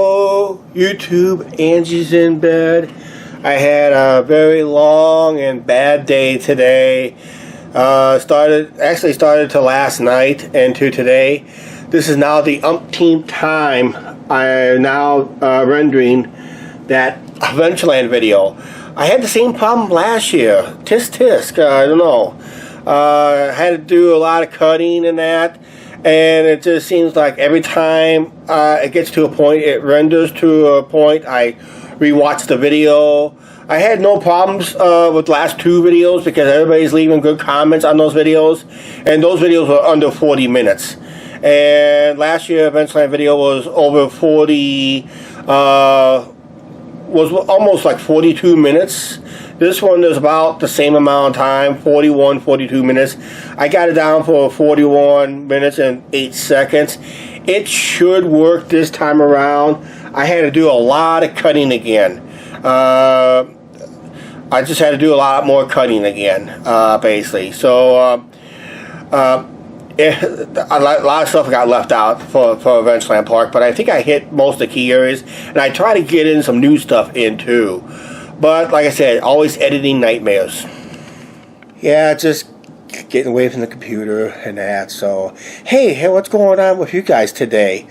Hello YouTube, Angie's in bed. I had a very long and bad day today. Started to last night and to today. This is now the umpteenth time I am now rendering that Adventureland video. I had the same problem last year. Tisk, I don't know. I had to do a lot of cutting and that. And it just seems like every time it gets to a point, it renders to a point, I rewatch the video. I had no problems with the last two videos because everybody's leaving good comments on those videos. And those videos were under 40 minutes. And last year, Adventureland video was over 40, was almost like 42 minutes. This one is about the same amount of time, 41, 42 minutes. I got it down for 41 minutes and 8 seconds. It should work this time around. I had to do a lot of cutting again. I just had to do a lot more cutting again, basically. So, a lot of stuff got left out for Adventureland Park, but I think I hit most of the key areas, and I try to get in some new stuff in too. But like I said, always editing nightmares. Yeah, just getting away from the computer and that. So, hey, what's going on with you guys today?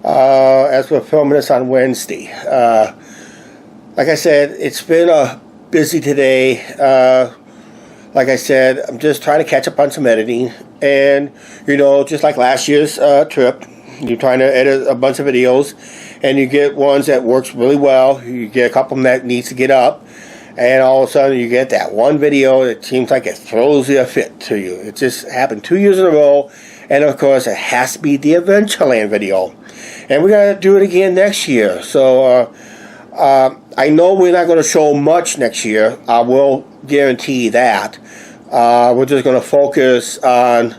As we're filming this on Wednesday. Like I said, it's been busy today. Like I said, I'm just trying to catch up on some editing. And, you know, just like last year's trip, you're trying to edit a bunch of videos, and you get ones that works really well. You get a couple of them that needs to get up, and all of a sudden you get that one video that seems like it throws you a fit to you. It just happened 2 years in a row, and of course it has to be the Adventureland video. And we're going to do it again next year. So I know we're not going to show much next year. I will guarantee that. We're just going to focus on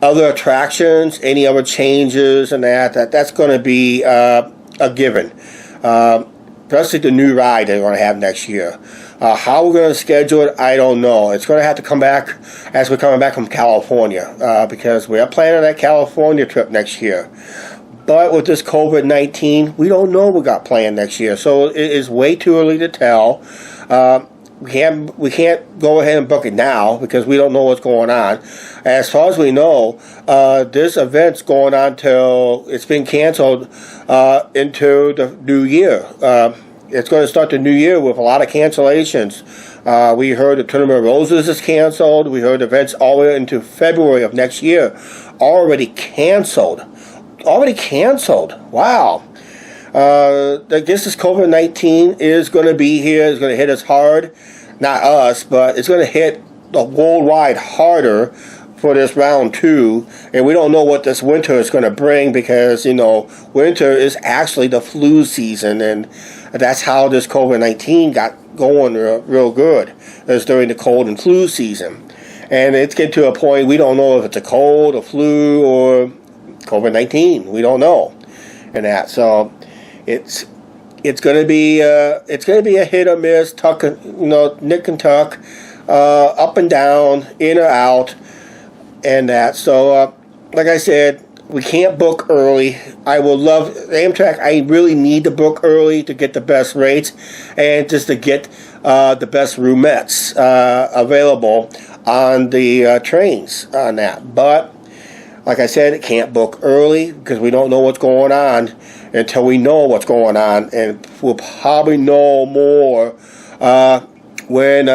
other attractions, any other changes and that's going to be a given. Especially the new ride they're going to have next year. How we're going to schedule it, I don't know. It's going to have to come back as we're coming back from California, because we are planning that California trip next year. But with this COVID-19, we don't know what we got planned next year, so it is way too early to tell. We can't go ahead and book it now because we don't know what's going on. As far as we know, this event's going on till it's been canceled into the new year. It's going to start the new year with a lot of cancellations. We heard the Tournament of Roses is canceled. We heard events all the way into February of next year already canceled. Wow. I guess this COVID-19 is going to be here. It's going to hit us hard. Not us, but it's going to hit the worldwide harder for this round two. And we don't know what this winter is going to bring because, you know, winter is actually the flu season. And that's how this COVID-19 got going real good. It's during the cold and flu season. And it's getting to a point we don't know if it's a cold, a flu, or COVID-19. We don't know. And that, so it's going to be a hit or miss, nick and tuck, up and down, in or out, and that. So like I said, we can't book early. I would love Amtrak. I really need to book early to get the best rates and just to get the best roomettes available on the trains on that. But like I said, it can't book early because we don't know what's going on until we know what's going on. And we'll probably know more when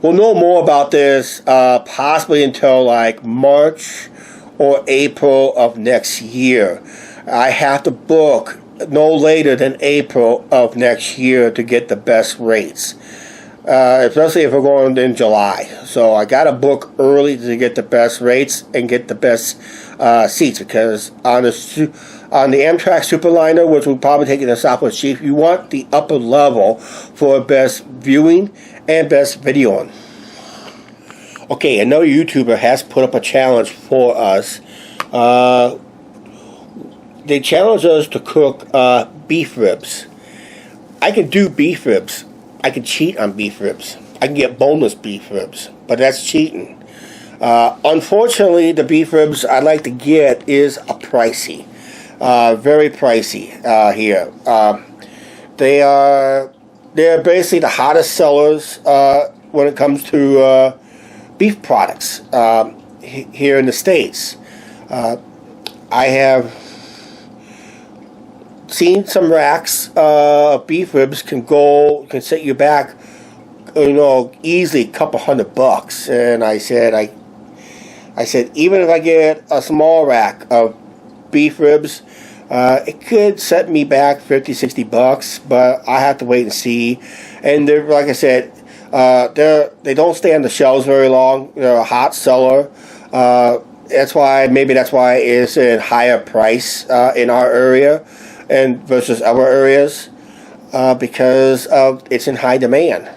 we'll know more about this possibly until like March or April of next year. I have to book no later than April of next year to get the best rates. Especially if we're going in July. So I got to book early to get the best rates and get the best seats, because on the Amtrak Superliner, which will probably take you to Southwest Chief, you want the upper level for best viewing and best videoing. Okay, another YouTuber has put up a challenge for us. They challenged us to cook beef ribs. I can do beef ribs. I can cheat on beef ribs. I can get boneless beef ribs, but that's cheating. Unfortunately, the beef ribs I like to get is pricey. very pricey here. They're basically the hottest sellers when it comes to beef products here in the States. I have seen some racks of beef ribs can set you back, easily a couple $100. And I said, even if I get a small rack of beef ribs, it could set me back $50-$60, but I have to wait and see. And they're, like I said, they don't stay on the shelves very long. They're a hot seller. That's why it's a higher price in our area and versus other areas because it's in high demand.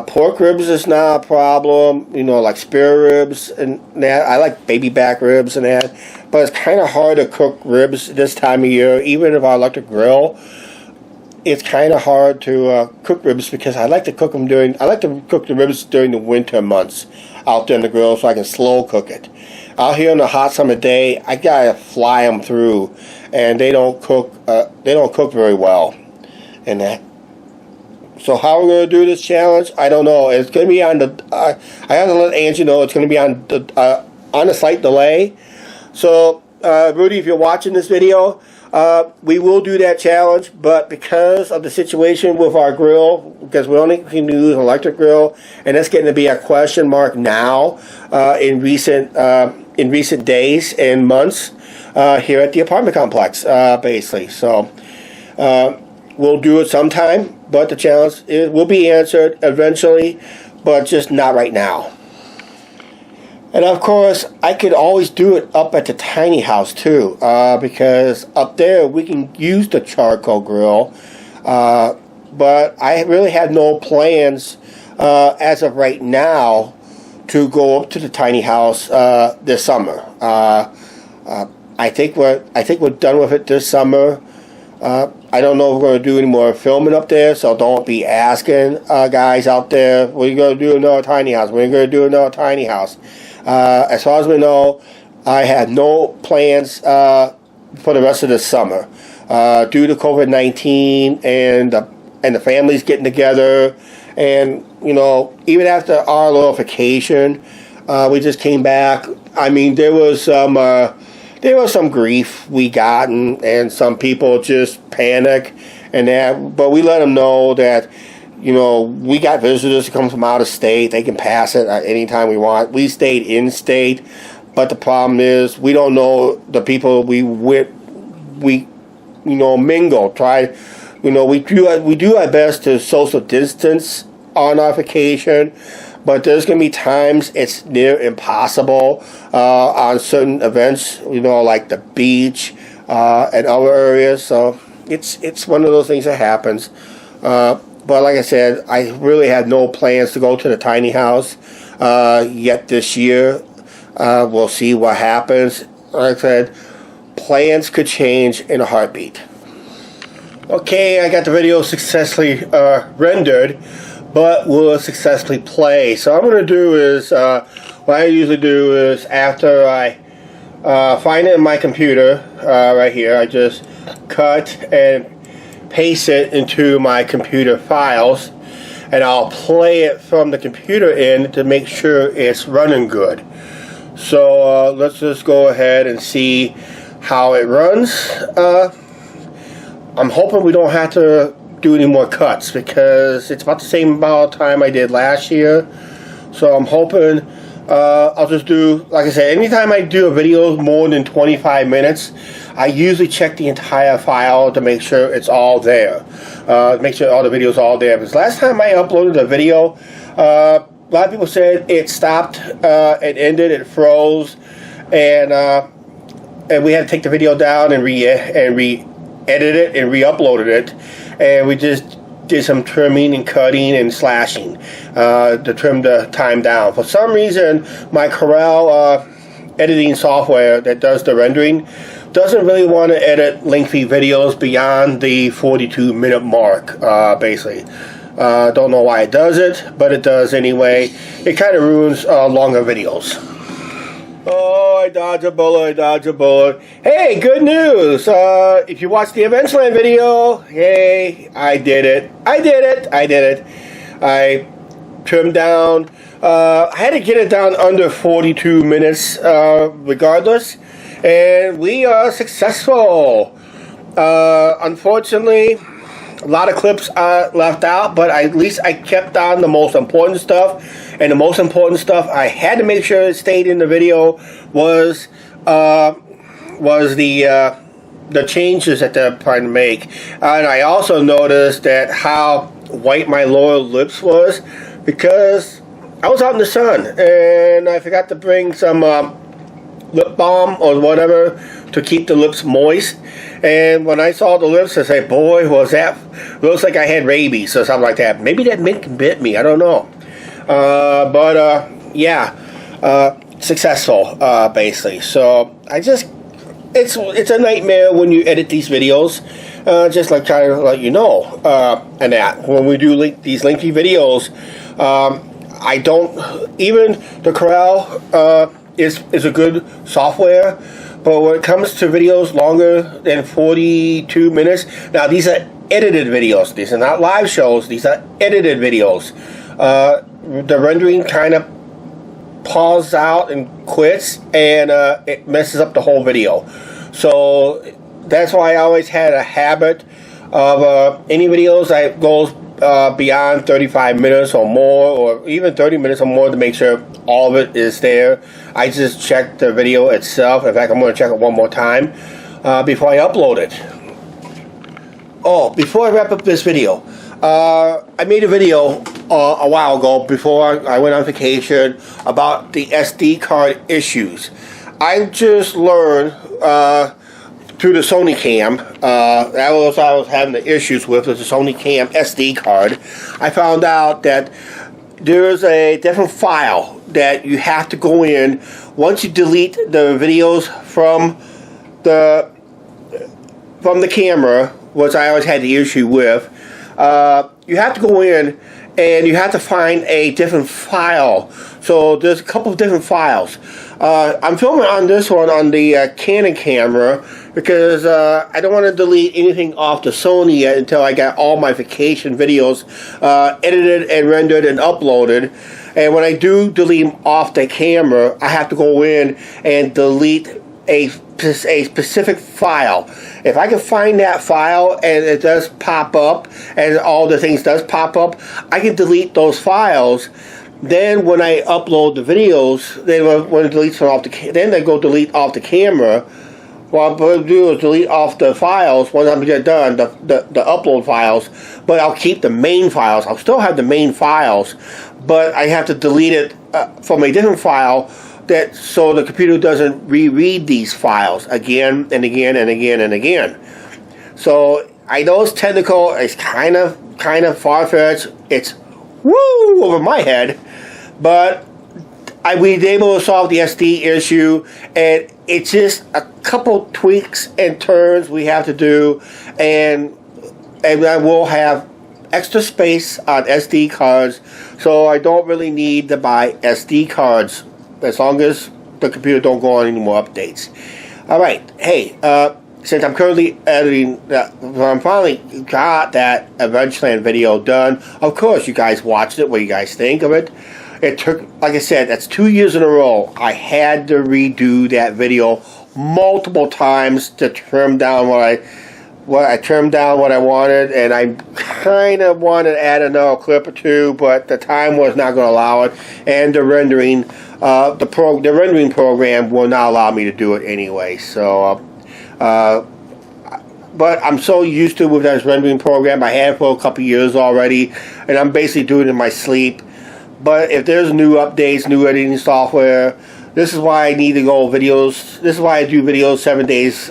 Pork ribs is not a problem, like spare ribs and that. I like baby back ribs and that, but it's kind of hard to cook ribs this time of year. Even if I electric grill, it's kind of hard to cook ribs because I like to cook the ribs during the winter months out there in the grill so I can slow cook it. Out here on a hot summer day, I gotta fly them through, and they don't cook very well in that. So how we're going to do this challenge, I don't know. It's going to be on the... I have to let Angie know it's going to be on a slight delay. So, Rudy, if you're watching this video, we will do that challenge. But because of the situation with our grill, because we only can use an electric grill, and that's getting to be a question mark now in recent days and months here at the apartment complex, basically. So... we'll do it sometime, but the challenge will be answered eventually, but just not right now. And of course, I could always do it up at the tiny house too, because up there we can use the charcoal grill, but I really have no plans as of right now to go up to the tiny house this summer. I think we're done with it this summer. I don't know if we're going to do any more filming up there, so don't be asking guys out there, we're going to do another tiny house. We're going to do another tiny house. As far as we know, I have no plans for the rest of the summer. Due to COVID-19 and the families getting together, and even after our little vacation, we just came back. I mean, there was some grief we got, and some people just panic and that. But we let them know that, we got visitors to come from out of state. They can pass it at any time we want. We stayed in state, but the problem is we don't know the people we mingle. We do our best to social distance on our vacation. But there's going to be times it's near impossible on certain events, like the beach and other areas. So it's one of those things that happens. But like I said, I really have no plans to go to the tiny house yet this year. We'll see what happens. Like I said, plans could change in a heartbeat. Okay, I got the video successfully rendered, but will successfully play. So what I'm going to do is, what I usually do is after I find it in my computer, right here, I just cut and paste it into my computer files, and I'll play it from the computer end to make sure it's running good. So let's just go ahead and see how it runs. I'm hoping we don't have to do any more cuts because it's about the same amount of time I did last year. So I'm hoping I'll just do, like I said, anytime I do a video more than 25 minutes, I usually check the entire file to make sure it's all there. Make sure all the videos are all there. Because last time I uploaded a video, a lot of people said it stopped, it ended, it froze, and we had to take the video down and re-edit it and re-uploaded it. And we just did some trimming and cutting and slashing to trim the time down. For some reason, my Corel editing software that does the rendering doesn't really want to edit lengthy videos beyond the 42-minute mark, basically. Don't know why it does it, but it does anyway. It kind of ruins longer videos. Oh, I dodged a bullet, I dodged a bullet. Hey, good news. If you watched the Adventureland video, hey, I did it. I did it. I trimmed down. I had to get it down under 42 minutes regardless. And we are successful. Unfortunately, a lot of clips are left out, but at least I kept on the most important stuff. And the most important stuff I had to make sure it stayed in the video was the changes that they're trying to make. And I also noticed that how white my lower lips was because I was out in the sun and I forgot to bring some lip balm or whatever to keep the lips moist. And when I saw the lips, I said, boy, was that, looks like I had rabies or something like that. Maybe that mink bit me, I don't know. Successful, basically. So I just, it's a nightmare when you edit these videos, just like trying to let you know, and that when we do these lengthy videos, I don't, even the Corel, is a good software, but when it comes to videos longer than 42 minutes, now these are edited videos, these are not live shows, these are edited videos. The rendering kind of pauses out and quits, and it messes up the whole video. So that's why I always had a habit of any videos that goes beyond 35 minutes or more, or even 30 minutes or more, to make sure all of it is there. I just check the video itself. In fact, I'm going to check it one more time before I upload it. Oh, before I wrap up this video, I made a video a while ago before I went on vacation about the SD card issues. I just learned through the Sony Cam, that was what I was having the issues with the Sony Cam SD card. I found out that there's a different file that you have to go in once you delete the videos from the camera, which I always had the issue with. You have to go in and you have to find a different file. So there's a couple of different files. I'm filming on this one on the Canon camera because I don't want to delete anything off the Sony yet until I got all my vacation videos edited and rendered and uploaded. And when I do delete them off the camera, I have to go in and delete a specific file. If I can find that file and it does pop up and all the things does pop up, I can delete those files. Then when I upload the videos, then when it deletes from off then they go delete off the camera. What I'm going to do is delete off the files once I'm done, the upload files, but I'll keep the main files. I'll still have the main files, but I have to delete it from a different file, that so the computer doesn't reread these files again and again and again and again. So I know it's technical, it's kind of far-fetched, it's woo over my head, but I was able to solve the SD issue, and it's just a couple tweaks and turns we have to do, and I will have extra space on SD cards, so I don't really need to buy SD cards as long as the computer don't go on any more updates. Alright, hey, since I'm currently editing, I'm finally got that Adventureland video done. Of course, you guys watched it. What do you guys think of it? It took, like I said, that's 2 years in a row. I had to redo that video multiple times to trim down what I trimmed down what I wanted, and I kind of wanted to add another clip or two, but the time was not going to allow it, and the rendering, the rendering program will not allow me to do it anyway. So, but I'm so used to with this rendering program. I had it for a couple years already, and I'm basically doing it in my sleep. But if there's new updates, new editing software, this is why I need to go videos. This is why I do videos 7 days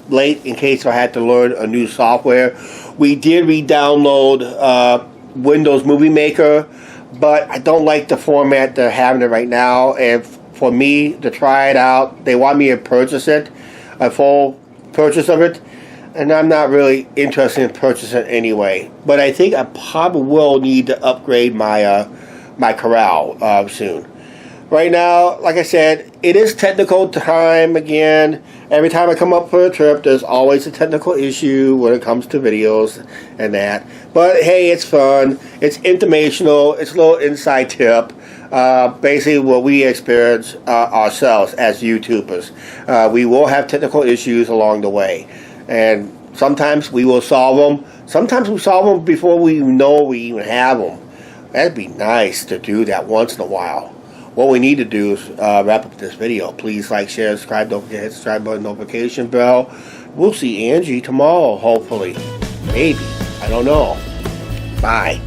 late in case I had to learn a new software. We did re-download Windows Movie Maker, but I don't like the format they're having it right now. And for me to try it out, they want me to purchase it, a full purchase of it, and I'm not really interested in purchasing it anyway. But I think I probably will need to upgrade my my Corel soon. right now, like I said, it is technical time again. Every time I come up for a trip, there's always a technical issue when it comes to videos and that. But hey, it's fun. It's informational. It's a little inside tip. Basically what we experience ourselves as YouTubers. We will have technical issues along the way. And sometimes we will solve them. Sometimes we solve them before we know we even have them. That'd be nice to do that once in a while. What we need to do is wrap up this video. Please like, share, subscribe. Don't forget to hit the subscribe button, notification bell. We'll see Angie tomorrow, hopefully. Maybe. I don't know. Bye.